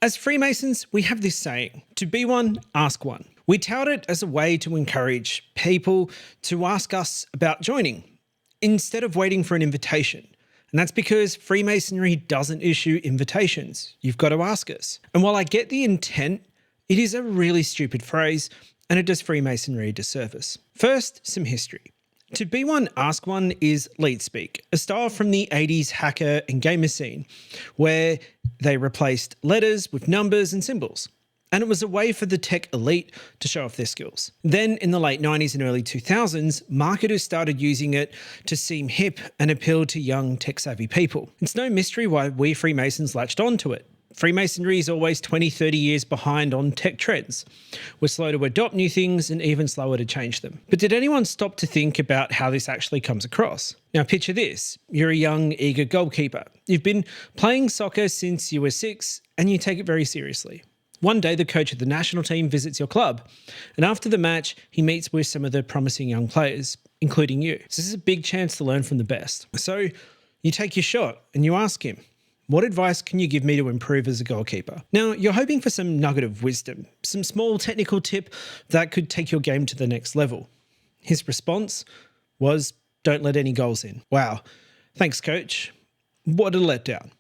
As Freemasons, we have this saying, to be one, ask one. We tout it as a way to encourage people to ask us about joining, instead of waiting for an invitation. And that's because Freemasonry doesn't issue invitations. You've got to ask us. And while I get the intent, it is a really stupid phrase, and it does Freemasonry a disservice. First, some history. To be one, ask one is lead speak, a style from the 80s hacker and gamer scene, where they replaced letters with numbers and symbols. And it was a way for the tech elite to show off their skills. Then in the late 90s and early 2000s, marketers started using it to seem hip and appeal to young tech-savvy people. It's no mystery why we Freemasons latched onto it. Freemasonry is always 20, 30 years behind on tech trends. We're slow to adopt new things and even slower to change them. But did anyone stop to think about how this actually comes across? Now picture this. You're a young, eager goalkeeper. You've been playing soccer since you were 6 and you take it very seriously. One day, the coach of the national team visits your club, and after the match, he meets with some of the promising young players, including you. So this is a big chance to learn from the best. So you take your shot and you ask him, what advice can you give me to improve as a goalkeeper? Now, you're hoping for some nugget of wisdom, some small technical tip that could take your game to the next level. His response was, don't let any goals in. Wow. Thanks, coach. What a letdown.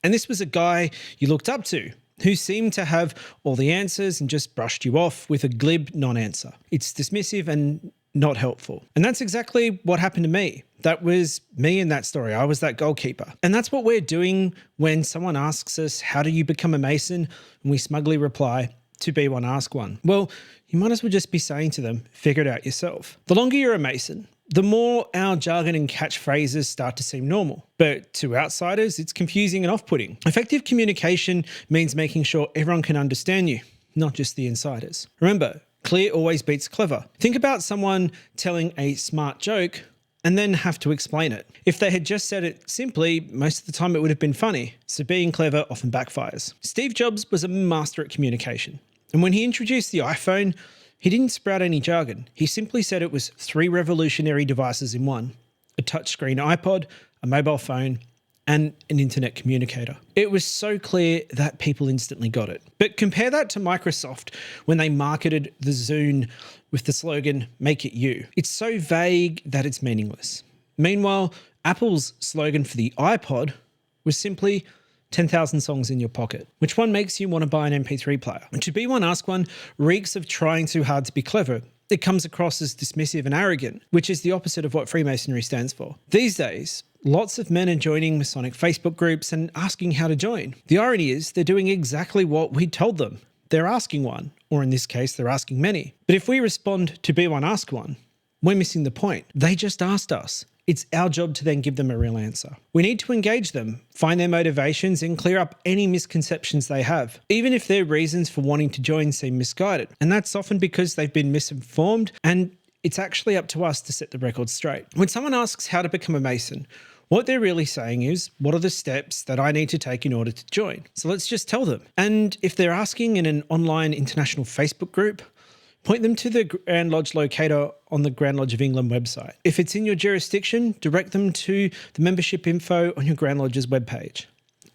And this was a guy you looked up to, who seemed to have all the answers and just brushed you off with a glib non-answer. It's dismissive and not helpful. And that's exactly what happened to me. That was me in that story. I was that goalkeeper. And that's what we're doing when someone asks us, how do you become a Mason? And we smugly reply, to be one, ask one. Well, you might as well just be saying to them, figure it out yourself. The longer you're a Mason, the more our jargon and catchphrases start to seem normal. But to outsiders, it's confusing and off-putting. Effective communication means making sure everyone can understand you, not just the insiders. Remember, clear always beats clever. Think about someone telling a smart joke and then have to explain it. If they had just said it simply, most of the time it would have been funny. So being clever often backfires. Steve Jobs was a master at communication. And when he introduced the iPhone, he didn't sprout any jargon. He simply said it was 3 revolutionary devices in one: a touchscreen iPod, a mobile phone, and an internet communicator. It was so clear that people instantly got it. But compare that to Microsoft when they marketed the Zune with the slogan, make it you. It's so vague that it's meaningless. Meanwhile, Apple's slogan for the iPod was simply 10,000 songs in your pocket. Which one makes you want to buy an MP3 player? And to be one, ask one reeks of trying too hard to be clever. It comes across as dismissive and arrogant, which is the opposite of what Freemasonry stands for. These days, lots of men are joining Masonic Facebook groups and asking how to join. The irony is they're doing exactly what we told them. They're asking one, or in this case, they're asking many. But if we respond to be one, ask one, we're missing the point. They just asked us. It's our job to then give them a real answer. We need to engage them, find their motivations, and clear up any misconceptions they have, even if their reasons for wanting to join seem misguided. And that's often because they've been misinformed, and it's actually up to us to set the record straight. When someone asks how to become a Mason, what they're really saying is, what are the steps that I need to take in order to join? So let's just tell them. And if they're asking in an online international Facebook group, point them to the Grand Lodge locator on the Grand Lodge of England website. If it's in your jurisdiction, direct them to the membership info on your Grand Lodge's webpage.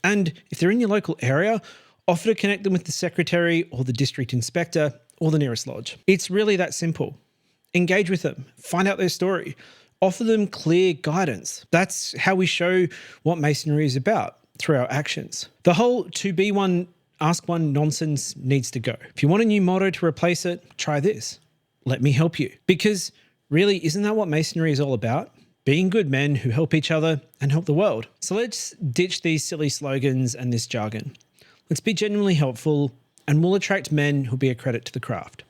And if they're in your local area, offer to connect them with the secretary or the district inspector or the nearest lodge. It's really that simple. Engage with them, find out their story, offer them clear guidance. That's how we show what Masonry is about, through our actions. The whole to be one, ask one nonsense needs to go. If you want a new motto to replace it, try this. Let me help you. Because really, isn't that what Masonry is all about? Being good men who help each other and help the world. So let's ditch these silly slogans and this jargon. Let's be genuinely helpful, and we'll attract men who'll be a credit to the craft.